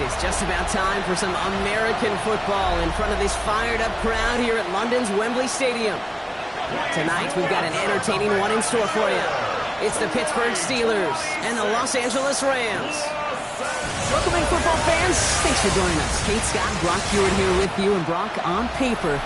It's just about time for some American football in front of this fired-up crowd here at London's Wembley Stadium. Tonight, we've got an entertaining one in store for you. It's the Pittsburgh Steelers and the Los Angeles Rams. Welcome in, football fans. Thanks for joining us. Kate, Scott, Brock Hewitt here with you. And Brock, on paper,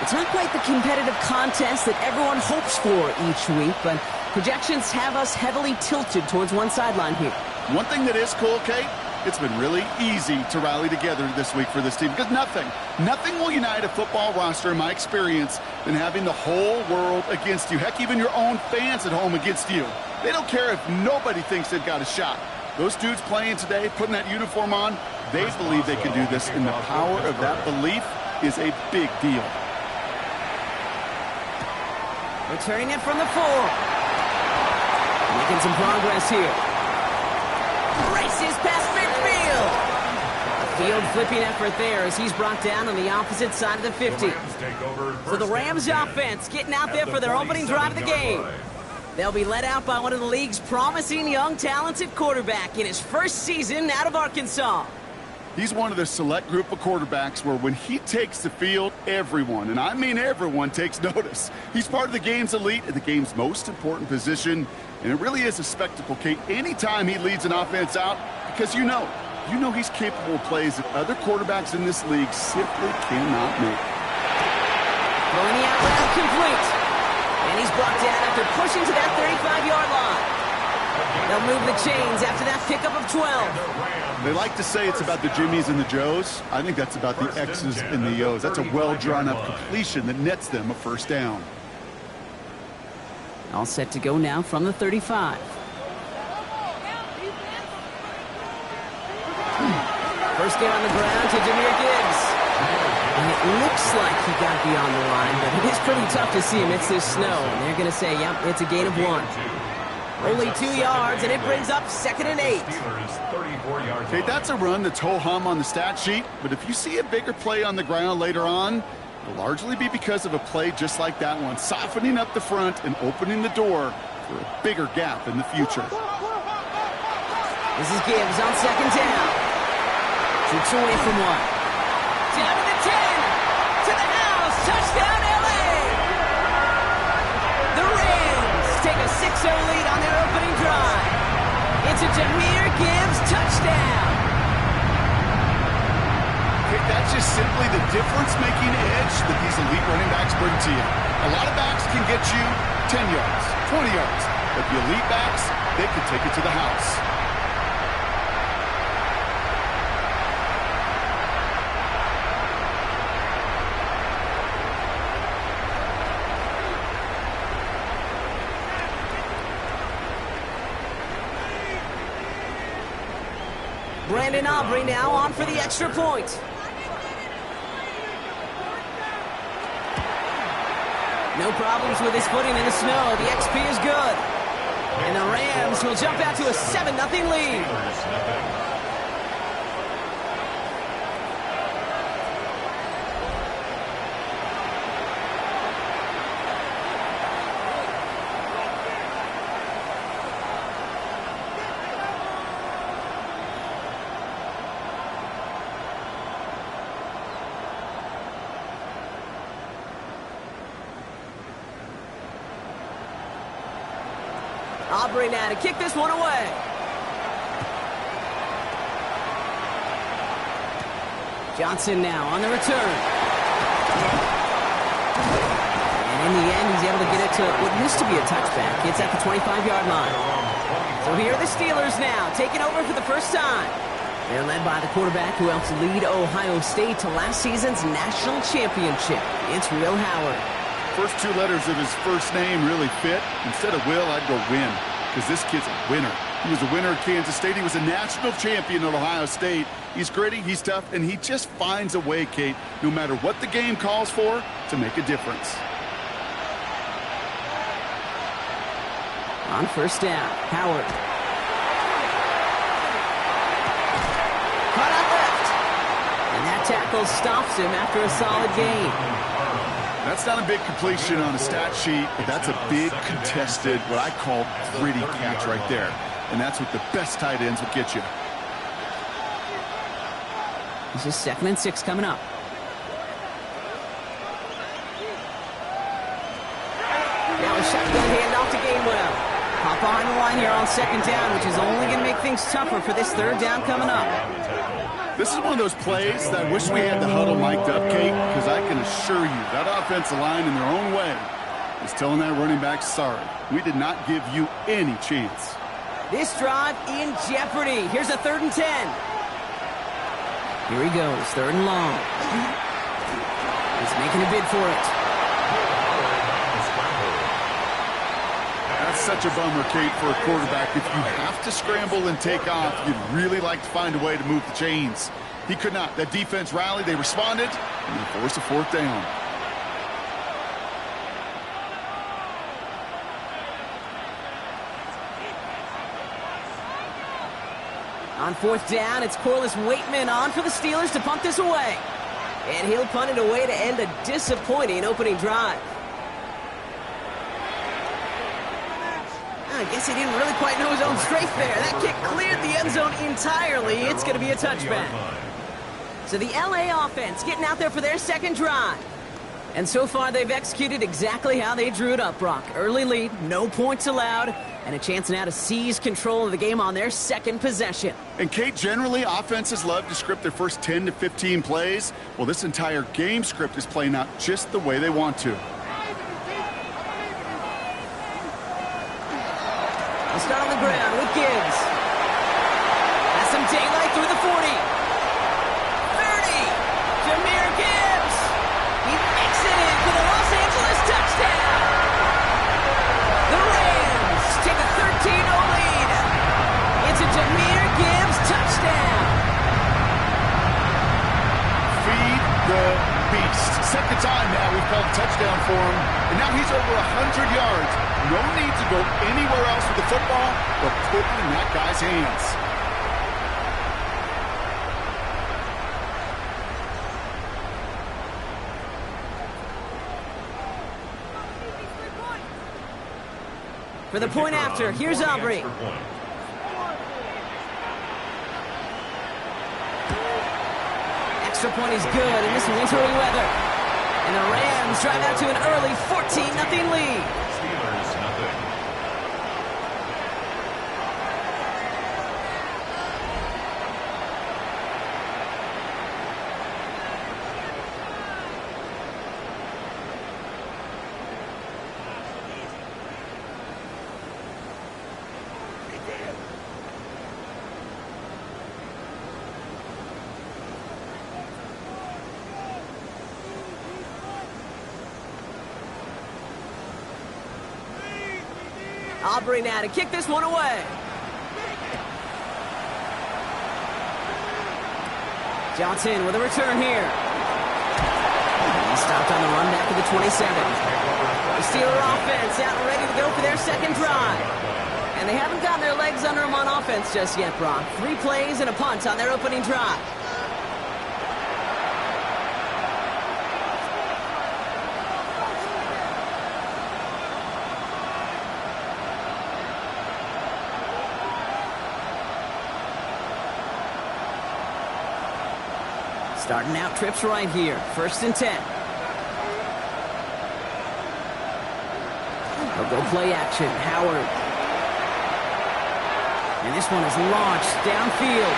it's not quite the competitive contest that everyone hopes for each week, but projections have us heavily tilted towards one sideline here. One thing that is cool, Kate, it's been really easy to rally together this week for this team because nothing will unite a football roster, in my experience, than having the whole world against you. Heck, even your own fans at home against you. They don't care if nobody thinks they've got a shot. Those dudes playing today, putting that uniform on, they believe they can do this, and the power of that belief is a big deal. Returning it from the 4. Making some progress here. Races past midfield. A field-flipping effort there as he's brought down on the opposite side of the 50. So the Rams offense getting out there for their opening drive of the game. They'll be led out by one of the league's promising young, talented quarterback in his first season out of Arkansas. He's one of the select group of quarterbacks where when he takes the field, everyone, and I mean everyone, takes notice. He's part of the game's elite at the game's most important position, and it really is a spectacle, Kate, anytime he leads an offense out, because you know he's capable of plays that other quarterbacks in this league simply cannot make. Throwing the out route complete. And he's brought down after pushing to that 35-yard line. They'll move the chains after that pickup of 12. They like to say it's about the Jimmies and the Joes. I think that's about the X's and the O's. That's a well-drawn-up completion that nets them a first down. All set to go now from the 35. First down on the ground to Jahmyr Gibbs. And it looks like he got beyond the line, but it is pretty tough to see amidst this snow. And they're going to say, yep, it's a gain of 1. Only 2 yards, and it brings up 2nd and 8. Okay, that's a run that's ho-hum on the stat sheet, but if you see a bigger play on the ground later on, it'll largely be because of a play just like that one, softening up the front and opening the door for a bigger gap in the future. This is Gibbs on 2nd down. Shoots away from 1. Down to the 10, to the house, touchdown LA! The Rams take a 6-0 lead on their opening drive. It's a Jahmyr Gibbs touchdown. Okay, that's just simply the difference-making edge that these elite running backs bring to you. A lot of backs can get you 10 yards, 20 yards, but the elite backs, they can take it to the house. Brandon Aubrey now on for the extra point. No problems with his footing in the snow. The XP is good. And the Rams will jump out to a 7-0 lead. Aubrey now to kick this one away. Johnson now on the return. And in the end, he's able to get it to what used to be a touchback. It's at the 25-yard line. So here are the Steelers now, taking over for the first time. They're led by the quarterback who helped lead Ohio State to last season's national championship. It's Will Howard. First 2 letters of his first name really fit. Instead of Will, I'd go Win, because this kid's a winner. He was a winner at Kansas State. He was a national champion at Ohio State. He's gritty, he's tough, and he just finds a way, Kate, no matter what the game calls for, to make a difference. On first down, Howard. Caught out left. And that tackle stops him after a solid gain. That's not a big completion on a stat sheet, but that's a big contested, what I call gritty catch right there. And that's what the best tight ends will get you. This is 2nd and 6 coming up. Now a shotgun handoff to Gainwell. Hop behind the line here on 2nd down, which is only going to make things tougher for this 3rd down coming up. This is one of those plays that I wish we had the huddle mic'd up, Kate, because I can assure you that offensive line in their own way is telling that running back, sorry, we did not give you any chance. This drive in jeopardy. Here's a 3rd and 10. Here he goes, 3rd and long. He's making a bid for it. That's such a bummer, Kate, for a quarterback. If you have to scramble and take off, you'd really like to find a way to move the chains. He could not. That defense rallied, they responded, and they forced a 4th down. On 4th down, it's Corliss Waitman on for the Steelers to punt this away. And he'll punt it away to end a disappointing opening drive. I guess he didn't really quite know his own strength there. That kick cleared the end zone entirely. It's going to be a touchback. So the LA offense getting out there for their 2nd drive. And so far, they've executed exactly how they drew it up, Brock. Early lead, no points allowed, and a chance now to seize control of the game on their 2nd possession. And, Kate, generally, offenses love to script their first 10 to 15 plays. Well, this entire game script is playing out just the way they want to. We'll start on the ground with Gibbs. Has some daylight through the 40. 30. Jahmyr Gibbs. He makes it in for the Los Angeles touchdown. The Rams take a 13-0 lead. It's a Jahmyr Gibbs touchdown. Feed the beast. 2nd time now we've called a touchdown for him, and now he's over 100 yards. No need to go anywhere else with the football, but put it in that guy's hands. For the point after, here's Aubrey. Extra point is good, and this wintry weather. And the Rams drive out to an early 14-0 lead. Steelers, nothing. Aubrey now to kick this one away. Johnson with a return here. He stopped on the run back to the 27. The Steeler offense out and ready to go for their 2nd drive. And they haven't gotten their legs under them on offense just yet, Brock. 3 plays and a punt on their opening drive. Starting out trips right here. 1st and 10. They'll go play action. Howard. And this one is launched downfield.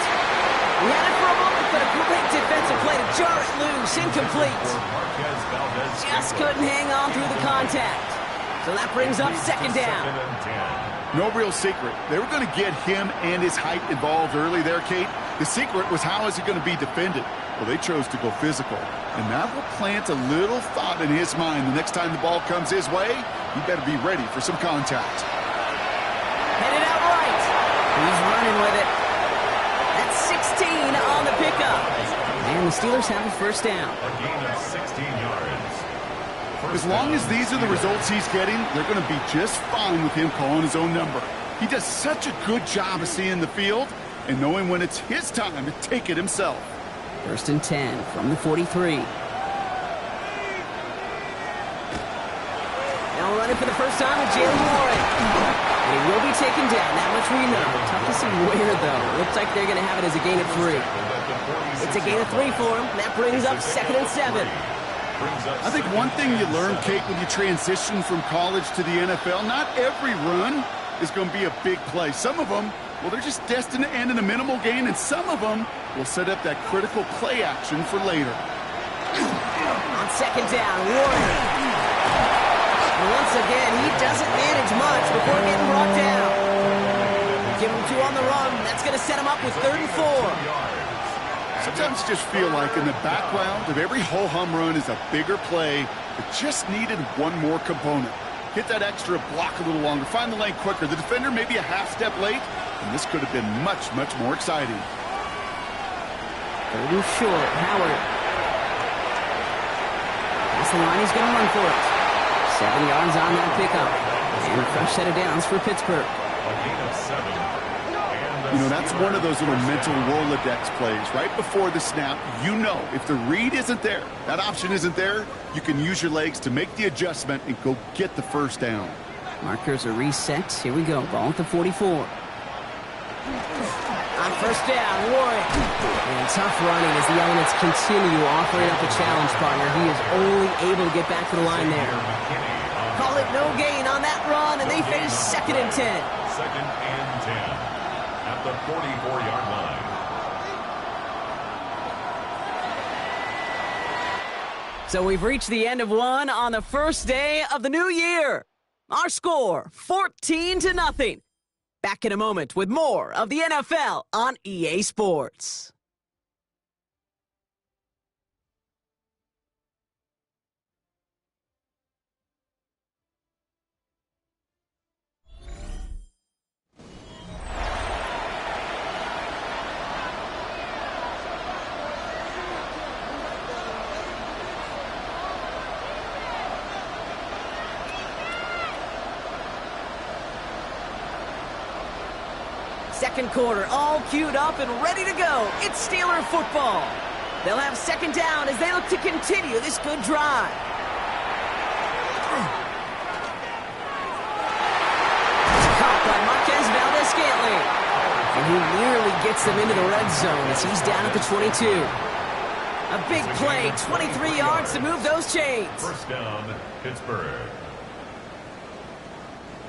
We had it for a moment, but a great defensive play to jar it loose. Incomplete. Just couldn't hang on through the contact. So that brings up 2nd down. No real secret. They were going to get him and his height involved early there, Kate. The secret was how is he going to be defended? Well, they chose to go physical, and that will plant a little thought in his mind. The next time the ball comes his way, he better be ready for some contact. Headed out right. He's running with it. That's 16 on the pickup. And the Steelers have a 1st down. A gain of 16 yards. As long as these are the results he's getting, they're going to be just fine with him calling his own number. He does such a good job of seeing the field and knowing when it's his time to take it himself. 1st and 10 from the 43. Now running for the first time with Jalen Warren. And he will be taken down. That much we know. Tough to see where, though. Looks like they're going to have it as a gain of 3. It's a gain of 3 for him. That brings up 2nd and 7. I think one thing you learn, Kate, when you transition from college to the NFL, not every run is going to be a big play. Some of them, well, they're just destined to end in a minimal gain, and some of them will set up that critical play action for later. On 2nd down, Warren. And once again, he doesn't manage much before getting brought down. Give him 2 on the run. That's going to set him up with 3rd and 4. Sometimes you just feel like in the background of every ho-hum run is a bigger play that just needed one more component. Hit that extra block a little longer, find the lane quicker. The defender may be a half step late, and this could have been much, much more exciting. 3rd and short, Howard. That's the line, he's going to run for it. 7 yards on that pickup. And a fresh set of downs for Pittsburgh. A gain of 7. You know, that's one of those little mental Rolodex plays. Right before the snap, you know if the read isn't there, that option isn't there, you can use your legs to make the adjustment and go get the 1st down. Markers are reset. Here we go. Ball at the 44. On 1st down, Warren. And tough running as the elements continue offering up a challenge partner. He is only able to get back to the line there. Call it no gain on that run, and they face 2nd and 10. 2nd and 10. At the 44-yard line. So we've reached the end of one on the first day of the new year. Our score, 14-0. Back in a moment with more of the NFL on EA Sports. Second quarter, all queued up and ready to go. It's Steeler football. They'll have 2nd down as they look to continue this good drive. Caught by Marquez Valdez-Scantling. And he nearly gets them into the red zone as he's down at the 22. A big play, 23 yards to move those chains. 1st down, Pittsburgh.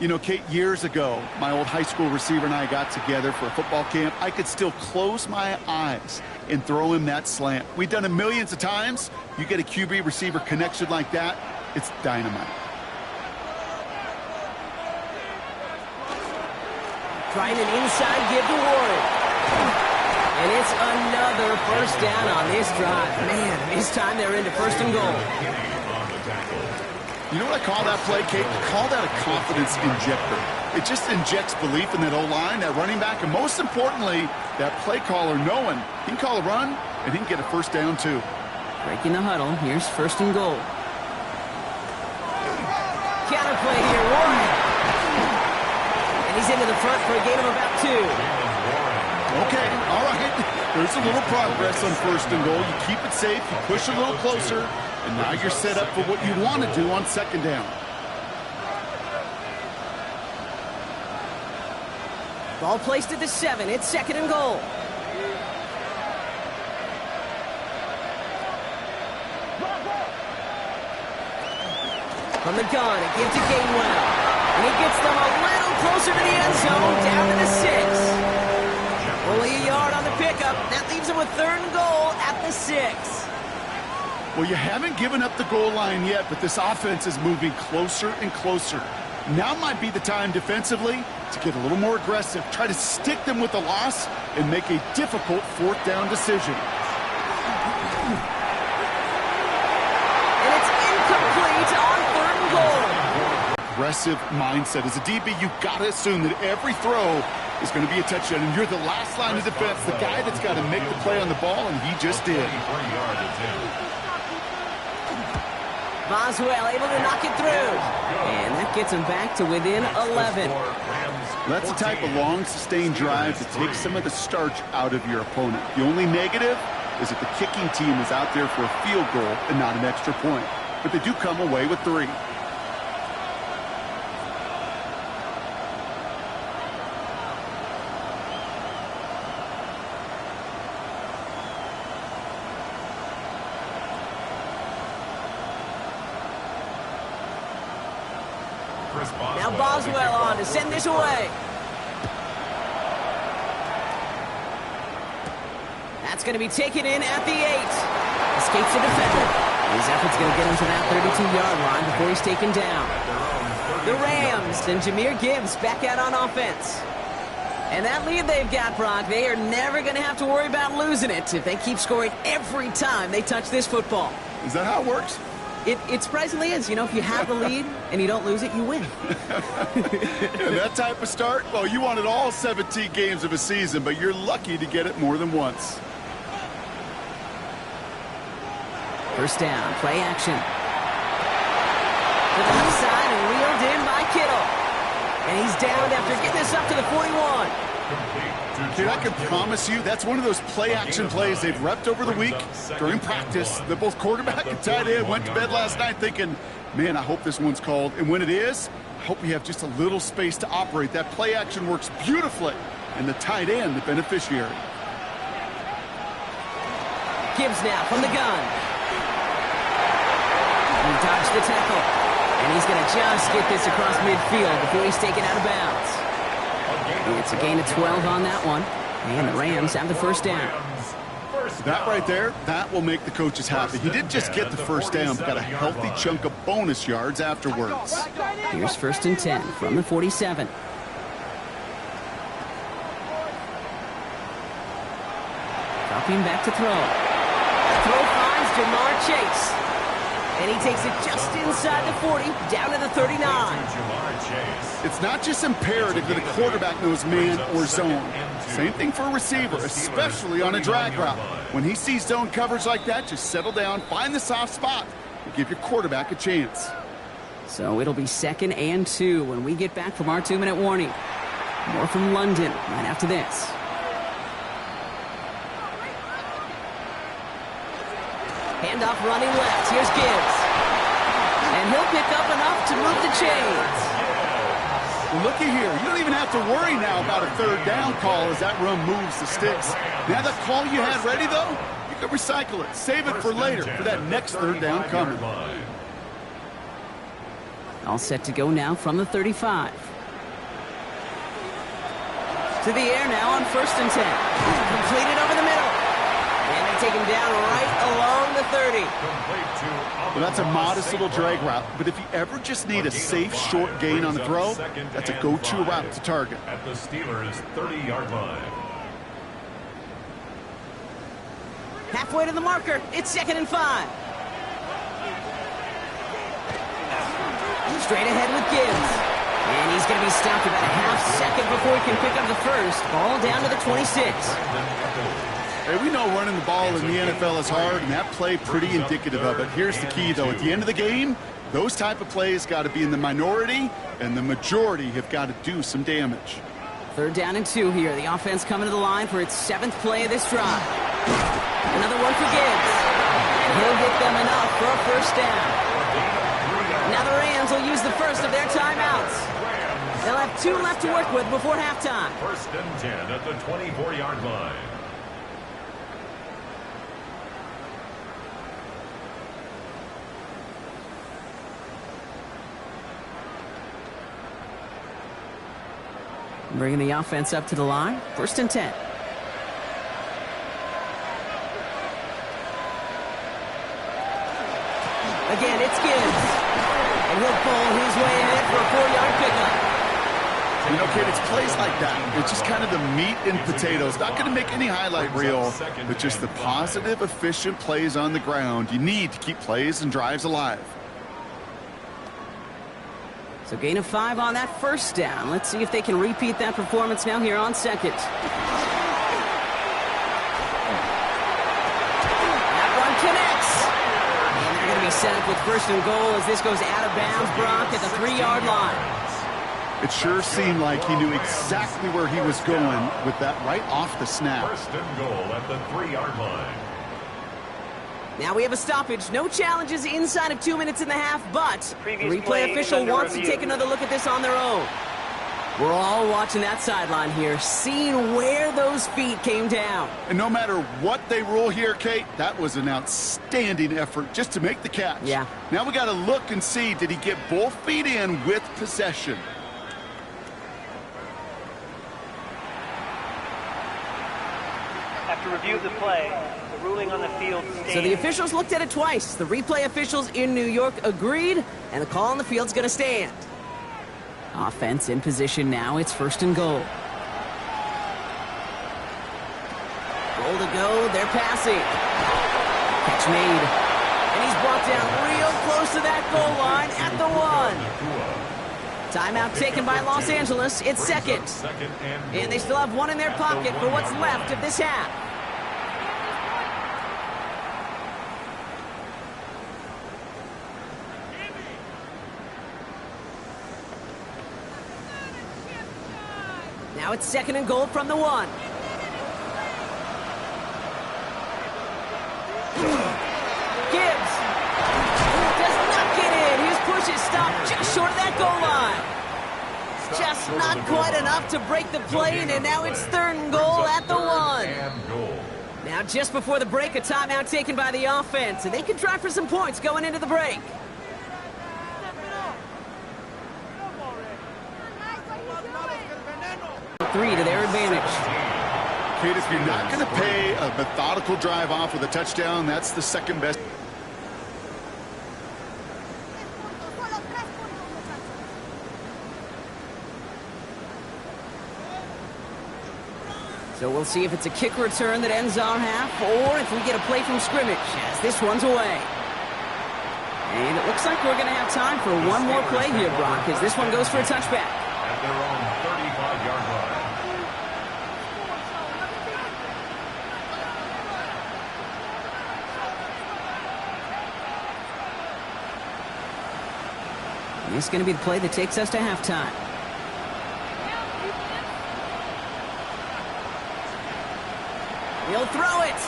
You know, Kate, years ago, my old high school receiver and I got together for a football camp. I could still close my eyes and throw him that slant. We've done it millions of times. You get a QB receiver connection like that, it's dynamite. Trying an inside give to Warren. And it's another 1st down on this drive. Man, this time they're into 1st and goal. You know what I call that play, Kate? I call that a confidence injector. It just injects belief in that O-line, that running back, and most importantly, that play caller knowing he can call a run and he can get a 1st down too. Breaking the huddle. Here's 1st and goal. Counterplay here, Warren. And he's into the front for a gain of about 2. Okay, all right. There's a little progress on 1st and goal. You keep it safe, you push a little closer, and now you're set up for what you want to do on 2nd down. Ball placed at the 7. It's 2nd and goal. From the gun, it gives to Gainwell. And he gets them a little closer to the end zone, down to the 6. Only a yard on the pickup. That leaves him with 3rd and goal at the 6. Well, you haven't given up the goal line yet, but this offense is moving closer and closer. Now might be the time defensively to get a little more aggressive, try to stick them with the loss, and make a difficult 4th down decision. And it's incomplete on 3rd and goal. Aggressive mindset. As a DB, you've got to assume that every throw is going to be a touchdown, and you're the last line of defense, the guy that's got to make the play on the ball, and he just did. Boswell able to knock it through. And that gets him back to within 11. That's the type of long, sustained drive that takes some of the starch out of your opponent. The only negative is that the kicking team is out there for a field goal and not an extra point. But they do come away with 3. Now Boswell on to send this away. That's going to be taken in at the 8. Escapes the defender. His effort's going to get him to that 32-yard line before he's taken down. The Rams and Jahmyr Gibbs back out on offense. And that lead they've got, Brock, they are never going to have to worry about losing it if they keep scoring every time they touch this football. Is that how it works? It surprisingly is. You know, if you have the lead and you don't lose it, you win. And that type of start, well, you wanted all 17 games of a season, but you're lucky to get it more than once. First down, play action. To the left side and reeled in by Kittle. And he's down after getting this up to the 41. Kid, I can promise you that's one of those play-action plays they've repped over the week during practice. That both quarterback and tight end went to bed last night thinking, man, I hope this one's called. And when it is, I hope we have just a little space to operate. That play-action works beautifully, and the tight end, the beneficiary. Gibbs now from the gun. He dodged the tackle. And he's going to just get this across midfield before he's taken out of bounds. It's a gain of 12 on that one. And the Rams have the first down. That right there, that will make the coaches happy. He didn't just get the first down, but got a healthy chunk of bonus yards afterwards. Here's 1st and 10 from the 47. Dropping back to throw. Throw finds Jamar Chase. And he takes it just inside the 40, down to the 39. It's not just imperative that a quarterback knows man or zone. Same thing for a receiver, especially on a drag route. When he sees zone coverage like that, just settle down, find the soft spot, and give your quarterback a chance. So it'll be 2nd and 2 when we get back from our 2-minute warning. More from London right after this. Handoff running left. Here's Gibbs. And he'll pick up enough to move the chains. Well, looky here. You don't even have to worry now about a 3rd down call as that run moves the sticks. Now that call you had ready, though, you can recycle it. Save it for later for that next 3rd down coming. All set to go now from the 35. To the air now on 1st and 10. Completed over the middle. And they take him down right along the 30. Well, that's a modest little drag route, but if you ever just need a safe, short gain on the throw, that's a go-to route to target. At the Steelers' 30-yard line. Halfway to the marker. It's 2nd and 5. Straight ahead with Gibbs. And he's going to be stopped about a half second before he can pick up the first. Ball down to the 26. Hey, we know running the ball in the NFL is hard, and that play pretty indicative of it. Here's the key, though. At the end of the game, those type of plays got to be in the minority, and the majority have got to do some damage. 3rd down and 2 here. The offense coming to the line for its 7th play of this drive. Another one for Gibbs. And he'll get them enough for a first down. Now the Rams will use the first of their timeouts. They'll have 2 left to work with before halftime. 1st and 10 at the 24-yard line. Bringing the offense up to the line. 1st and 10. Again, it's Gibbs. And he'll pull his way ahead for a 4-yard pickup. You know, kid, it's plays like that. It's just kind of the meat and potatoes. Not going to make any highlight reel, but just the positive, efficient plays on the ground. You need to keep plays and drives alive. So gain of 5 on that first down. Let's see if they can repeat that performance now here on 2nd. That one connects. And they're going to be set up with 1st and goal as this goes out of bounds, Brock, at the 3-yard line. It sure seemed like he knew exactly where he was going with that right off the snap. 1st and goal at the 3-yard line. Now we have a stoppage. No challenges inside of 2 minutes and a half, but the replay official wants to take another look at this on their own. We're all watching that sideline here, seeing where those feet came down. And no matter what they rule here, Kate, that was an outstanding effort just to make the catch. Yeah. Now we got to look and see, did he get both feet in with possession? After review of the play, the ruling on the field stands. So the officials looked at it twice. The replay officials in New York agreed, and the call on the field's going to stand. Offense in position now. It's 1st and goal. Goal to go. They're passing. Catch made. And he's brought down real close to that goal line at the 1. Timeout taken by Los Angeles. It's second. And they still have one in their pocket for what's left of this half. Now it's 2nd and goal from the 1. Gibbs does not get in. His push is stopped just short of that goal line. Just not quite enough to break the play, and now it's 3rd and goal at the 1. Now just before the break, a timeout taken by the offense, and they can try for some points going into the break. Three to their advantage. Kate, if you're not going to pay a methodical drive off with a touchdown, that's the second best. So we'll see if it's a kick return that ends our half, or if we get a play from scrimmage, as this one's away. And it looks like we're going to have time for one more play here, Brock, as this one goes for a touchback. At their own 35-yard line. This is going to be the play that takes us to halftime. He'll throw it.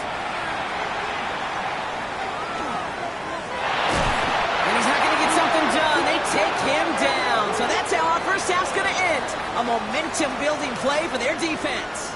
And he's not going to get something done. They take him down. So that's how our first half's going to end. A momentum-building play for their defense.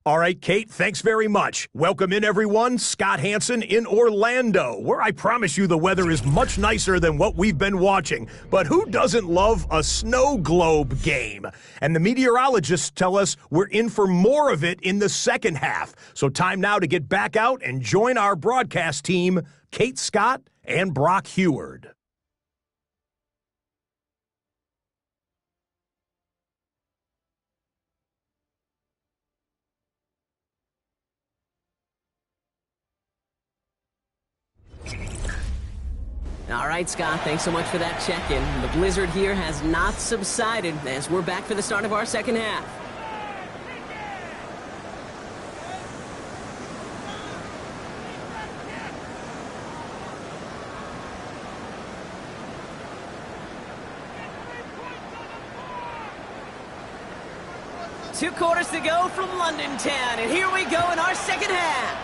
All right, Kate, thanks very much. Welcome in, everyone. Scott Hansen in Orlando, where I promise you the weather is much nicer than what we've been watching. But who doesn't love a snow globe game? And the meteorologists tell us we're in for more of it in the second half. So time now to get back out and join our broadcast team, Kate Scott and Brock Heward. All right, Scott, thanks so much for that check-in. The blizzard here has not subsided as we're back for the start of our second half. Two quarters to go from London Town, and here we go in our second half.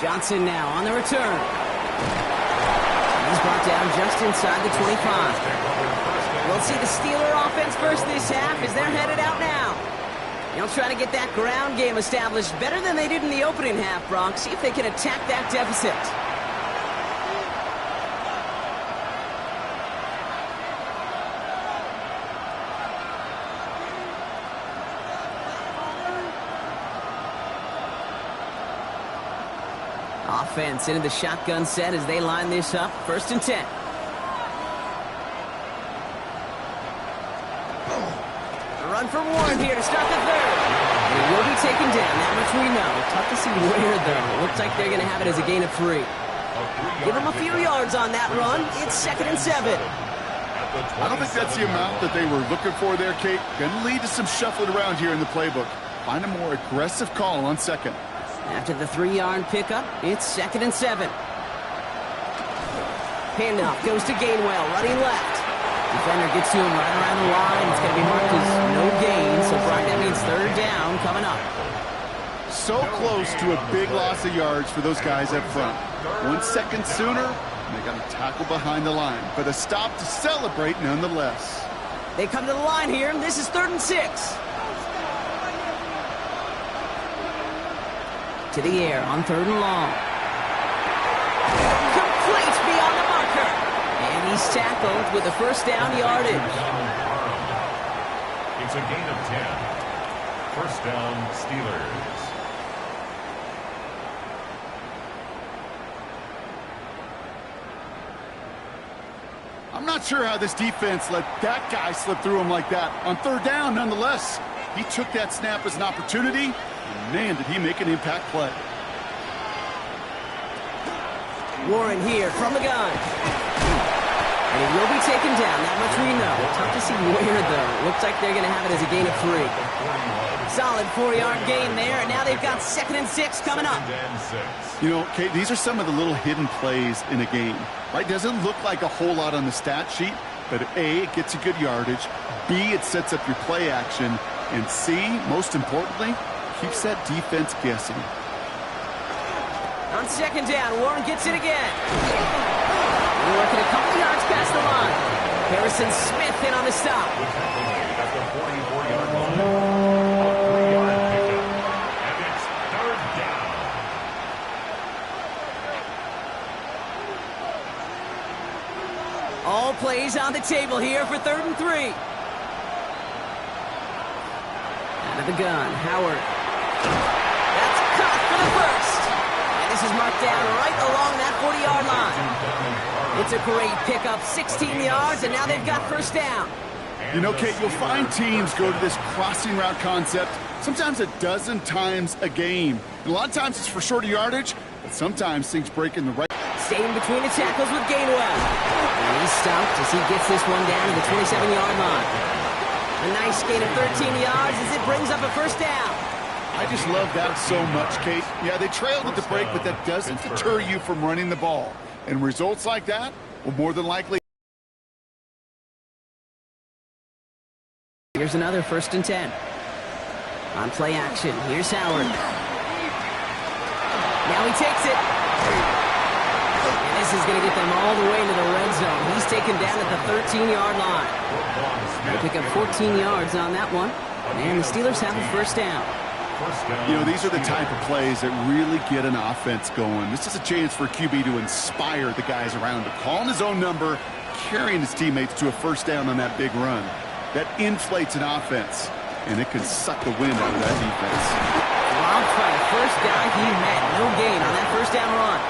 Johnson now on the return. He's brought down just inside the 25. We'll see the Steeler offense first this half as they're headed out now. They'll try to get that ground game established better than they did in the opening half, Brock. See if they can attack that deficit. Offense into the shotgun set as they line this up. 1st and 10. A run for Warren here to start the third. And he will be taken down. That much we know. Tough to see where, though. It looks like they're going to have it as a gain of 3. Give them a few yards on that run. It's 2nd and 7. I don't think that's the amount that they were looking for there, Kate. Going to lead to some shuffling around here in the playbook. Find a more aggressive call on 2nd. After the 3-yard pickup, it's 2nd and 7. Handoff goes to Gainwell, running left. Defender gets to him right around the line. It's going to be marked as no gain, so Brian, that means 3rd down coming up. so close to a big loss of yards for those guys up front. 1 second sooner, and they got a tackle behind the line, but a stop to celebrate nonetheless. They come to the line here, and this is 3rd and 6. To the air on 3rd and long. Complete beyond the marker. And he's tackled with a first down yardage. It's a gain of 10. First down, Steelers. I'm not sure how this defense let that guy slip through him like that. On 3rd down, nonetheless, he took that snap as an opportunity, and man, did he make an impact play. Warren here from the gun. And he will be taken down. That much we know. Tough to see where, though. Looks like they're going to have it as a gain of 3. Solid 4-yard gain there, and now they've got 2nd and 6 coming up. You know, Kate, these are some of the little hidden plays in a game. Right? Doesn't look like a whole lot on the stat sheet, but A, it gets you good yardage. B, it sets up your play action. And C, most importantly, keeps that defense guessing. On 2nd down, Warren gets it again. We're working a couple yards past the line. Harrison Smith in on the stop. At the 44-yard line. A 3-yard pickup. And it's 3rd down. All plays on the table here for 3rd and 3. Out of the gun, Howard. That's caught for the first. And this is marked down right along that 40-yard line. It's a great pickup, 16 yards, and now they've got first down. You know, Kate, you'll find teams go to this crossing route concept sometimes a dozen times a game. And a lot of times it's for shorter yardage, but sometimes things break in the right. Staying between the tackles with Gainwell. And he's stopped as he gets this one down to the 27-yard line. A nice gain of 13 yards as it brings up a first down. I just love that so much, Kate. Yeah, they trailed at the break, but that doesn't deter you from running the ball. And results like that will more than likely. Here's another 1st and 10. On play action, here's Howard. Now he takes it. And this is going to get them all the way into the red zone. He's taken down at the 13-yard line. They pick up 14 yards on that one. And the Steelers have a first down. You know, these are the type of plays that really get an offense going. This is a chance for QB to inspire the guys around him. Calling his own number, carrying his teammates to a first down on that big run. That inflates an offense, and it can suck the wind out of that defense. Robbed by the first guy he met. No gain on that first down run.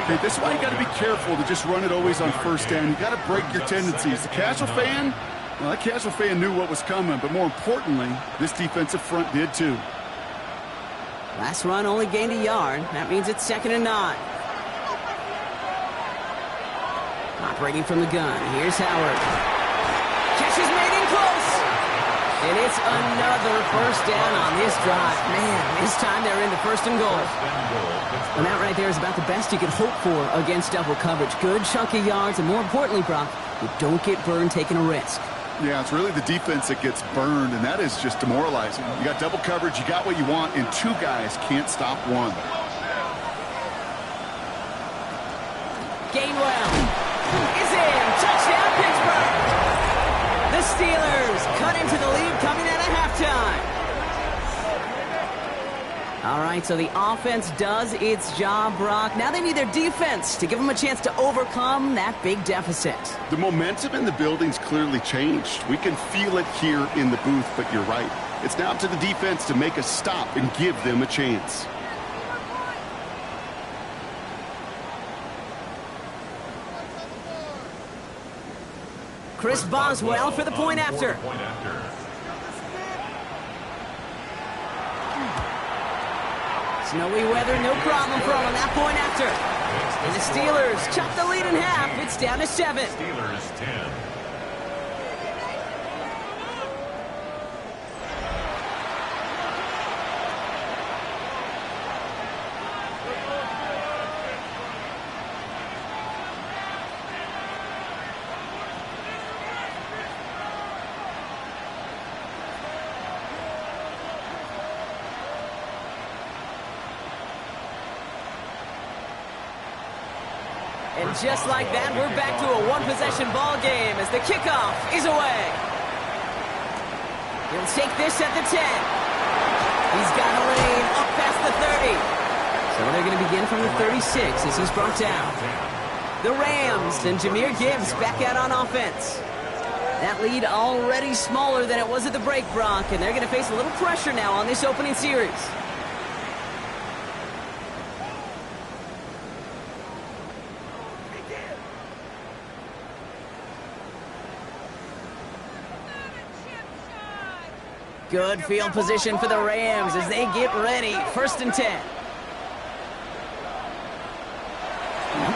Okay, this is why you got to be careful to just run it always on first down. You got to break your tendencies. The casual fan, well, that casual fan knew what was coming, but more importantly, this defensive front did too. Last run only gained a yard. That means it's 2nd and 9. Operating from the gun. Here's Howard. Catch is made in close. And it's another first down on this drive. Man, this time they're into 1st and goal. And that right there is about the best you could hope for against double coverage. Good chunky yards, and more importantly, Brock, you don't get burned taking a risk. Yeah, it's really the defense that gets burned, and that is just demoralizing. You got double coverage, you got what you want, and 2 guys can't stop one. Gainwell is in. Touchdown, Pittsburgh. The Steelers cut into the lead coming out of halftime. All right, so the offense does its job, Brock. Now they need their defense to give them a chance to overcome that big deficit. The momentum in the building's clearly changed. We can feel it here in the booth, but you're right. It's now up to the defense to make a stop and give them a chance. Chris Boswell for the point after. Snowy weather, no problem for him on that point after. And the Steelers chop the lead in half. It's down to 7. Steelers 10. And just like that, we're back to a one-possession ball game as the kickoff is away. He'll take this at the 10. He's got a lane up past the 30. So they're going to begin from the 36 as he's brought down. The Rams and Jahmyr Gibbs back out on offense. That lead already smaller than it was at the break, Brock, and they're going to face a little pressure now on this opening series. Good field position for the Rams as they get ready. 1st and 10.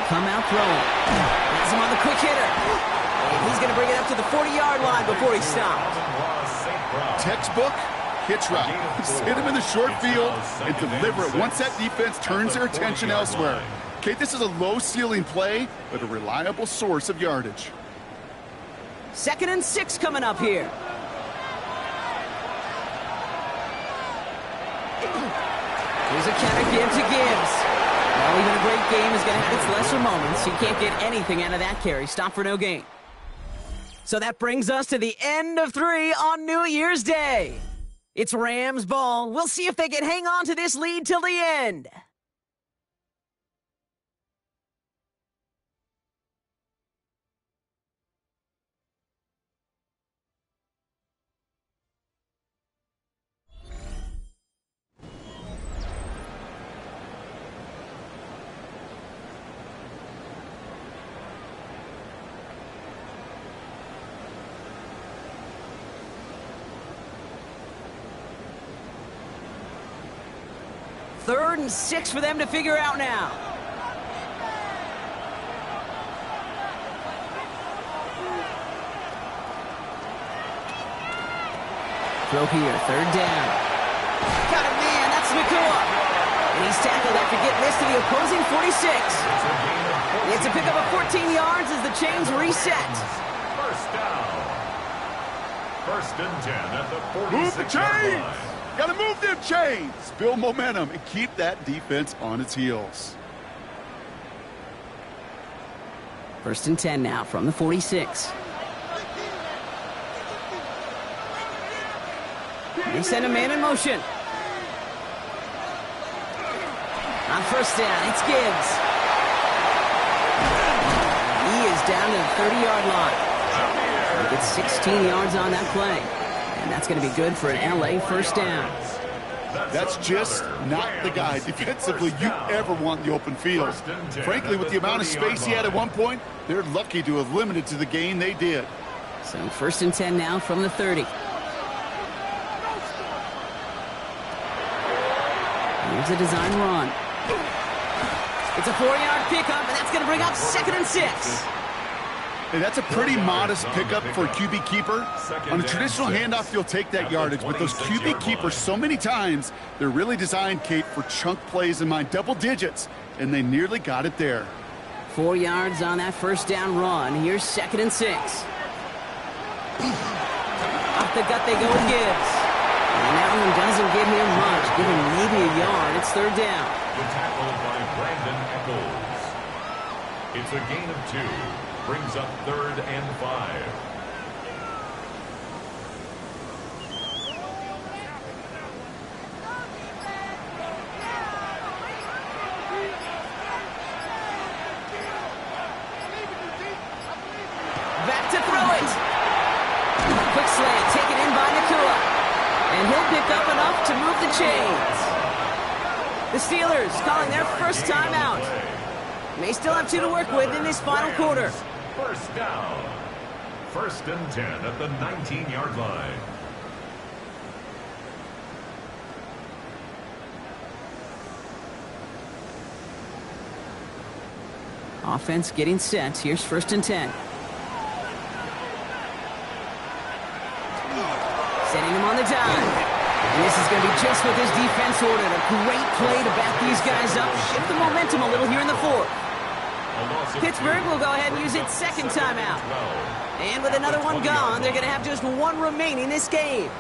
Come out throwing. Has him on the quick hitter. And he's going to bring it up to the 40-yard line before he stops. Textbook hitch route. Just hit him in the short field and deliver it once that defense turns their attention elsewhere. Okay, this is a low-ceiling play, but a reliable source of yardage. 2nd and 6 coming up here. Here's a counter give to Gibbs. Well, even a great game is going to have its lesser moments. You can't get anything out of that carry. Stop for no gain. So that brings us to the end of 3 on New Year's Day. It's Rams ball. We'll see if they can hang on to this lead till the end. Third and 6 for them to figure out now. Throw here, 3rd down. Got it, man, that's Nakua. And he's tackled after getting this to the opposing 46. It's a pickup of 14 yards as the chains reset. 1st down. 1st and 10 at the 46-yard Move the chains! line. Got to move them chains! Build momentum and keep that defense on its heels. 1st and 10 now from the 46. They send a man in motion. On 1st down, it's Gibbs. He is down to the 30-yard line. He gets 16 yards on that play. And that's going to be good for an LA 1st down. That's just not the guy defensively you ever want in the open field. Frankly, with the amount of space he had at one point, they're lucky to have limited to the gain they did. So 1st and 10 now from the 30. Here's a design run. It's a 4-yard pickup, and that's going to bring up 2nd and 6. Hey, that's a pretty modest pickup for a QB keeper. On a traditional handoff, you'll take that yardage, but those QB keepers, so many times, they're really designed, Kate, for chunk plays in mind, double digits, and they nearly got it there. 4 yards on that 1st down run. Here's 2nd and 6. Up the gut they go with Gibbs. And that one doesn't give him much, give him maybe a yard. It's 3rd down. The tackle by Brandon Echols. It's a gain of 2. Brings up 3rd and 5. Back to throw it. Quick slant taken in by Nakua. And he'll pick up enough to move the chains. The Steelers calling their 1st time out. May still have 2 to work with in this final quarter. 1st down. 1st and 10 at the 19-yard line. Offense getting set. Here's 1st and 10. Setting him on the dive. And this is going to be just what this defense ordered. A great play to back these guys up. Shift the momentum a little here in the 4th. Pittsburgh will go ahead and use its 2nd timeout. And with another one gone, they're going to have just 1 remaining this game.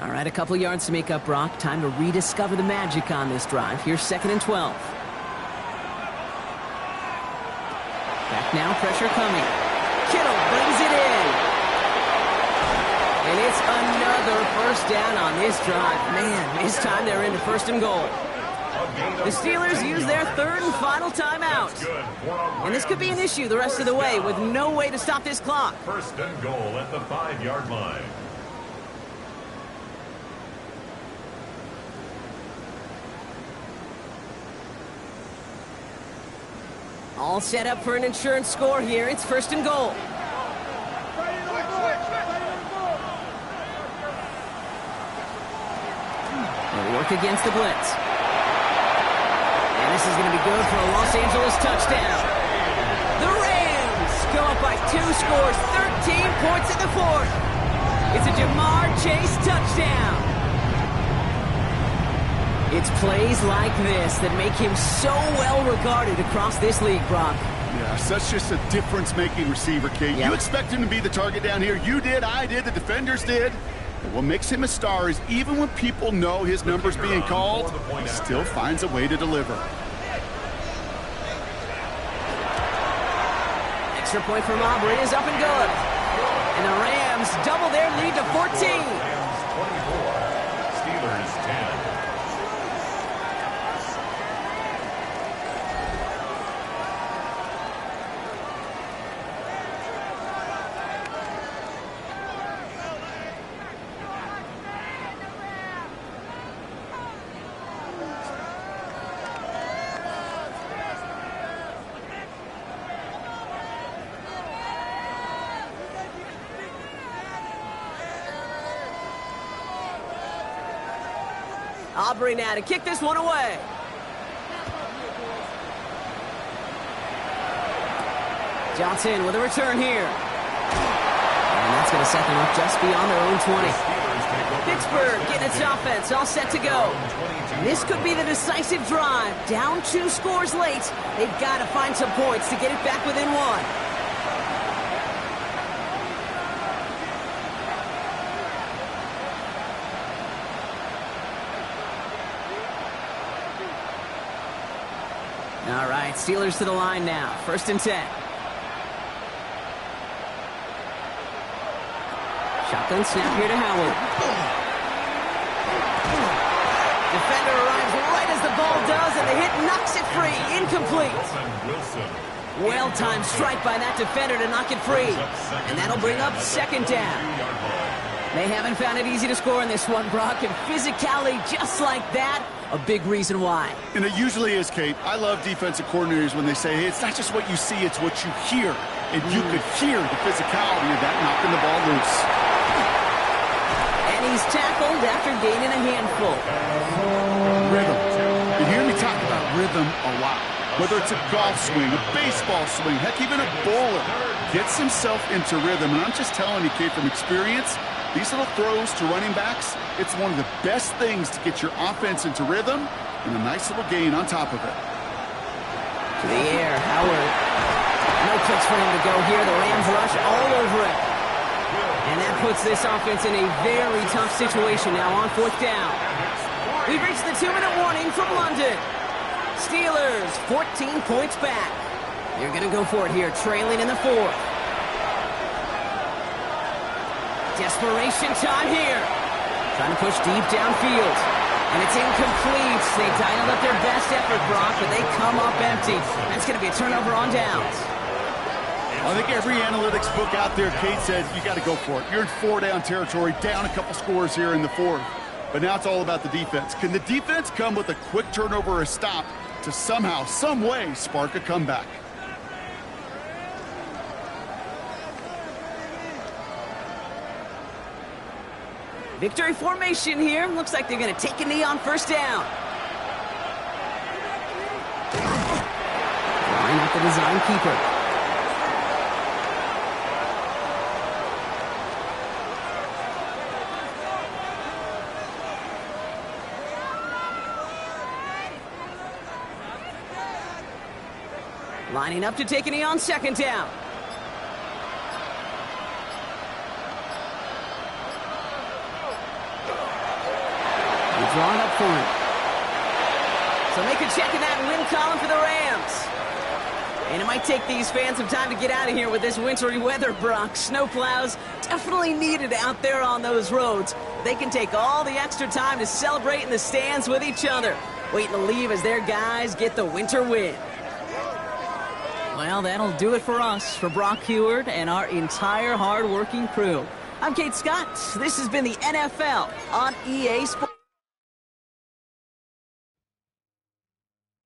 All right, a couple yards to make up, Brock. Time to rediscover the magic on this drive. Here's 2nd and 12. Back now, pressure coming. Kittle brings it in. And it's another first down on this drive. Man, this time they're into 1st and goal. The Steelers use their 3rd and final timeout. And this could be an issue the rest of the way with no way to stop this clock. 1st and goal at the 5-yard line. All set up for an insurance score here. It's 1st and goal. They'll work against the blitz. And this is going to be good for a Los Angeles touchdown. The Rams go up by 2 scores, 13 points in the 4th. It's a Jamar Chase touchdown. It's plays like this that make him so well regarded across this league, Brock. Yeah, such just a difference-making receiver, Kate. Yep. You expect him to be the target down here. You did, I did, the defenders did. But what makes him a star is even when people know his number's being called, he still finds a way to deliver. Extra point from Aubrey is up and good. And the Rams double their lead to 14. Rams 24, Steelers 10. Aubrey now to kick this one away. Johnson with a return here. And that's going to set them up just beyond their own 20. Pittsburgh getting its offense all set to go. This could be the decisive drive. Down 2 scores late. They've got to find some points to get it back within 1. All right, Steelers to the line now. 1st and 10. Shotgun snap here to Howard. Defender arrives right as the ball does, and the hit knocks it free. Incomplete. Well-timed strike by that defender to knock it free. And that'll bring up 2nd down. They haven't found it easy to score in this one, Brock, and physicality just like that, a big reason why. And it usually is, Kate. I love defensive coordinators when they say, hey, it's not just what you see, it's what you hear. And you could hear the physicality of that knocking the ball loose. And he's tackled after gaining a handful. Rhythm. You hear me talk about rhythm a lot. Whether it's a golf swing, a baseball swing, heck, even a bowler gets himself into rhythm. And I'm just telling you, Kate, from experience, these little throws to running backs, it's one of the best things to get your offense into rhythm and a nice little gain on top of it. To the air, Howard. No place for him to go here. The Rams rush all over it. And that puts this offense in a very tough situation now on 4th down. We've reached the 2-minute warning from London. Steelers 14 points back. They're going to go for it here, trailing in the 4th. Desperation time here. Trying to push deep downfield. And it's incomplete. They dialed up their best effort, Brock, but they come up empty. That's going to be a turnover on downs. I think every analytics book out there, Kate, said you got to go for it. You're in 4-down territory, down a couple scores here in the 4th. But now it's all about the defense. Can the defense come with a quick turnover or a stop to somehow, some way, spark a comeback? Victory formation here. Looks like they're going to take a knee on 1st down. Line up the design keeper. Lining up to take a knee on 2nd down. draw it up for him. So make a check in that win column for the Rams. And it might take these fans some time to get out of here with this wintry weather, Brock. Snowplows definitely needed out there on those roads. They can take all the extra time to celebrate in the stands with each other, waiting to leave as their guys get the winter win. Well, that'll do it for us, for Brock Heward and our entire hard-working crew. I'm Kate Scott. This has been the NFL on EA Sports.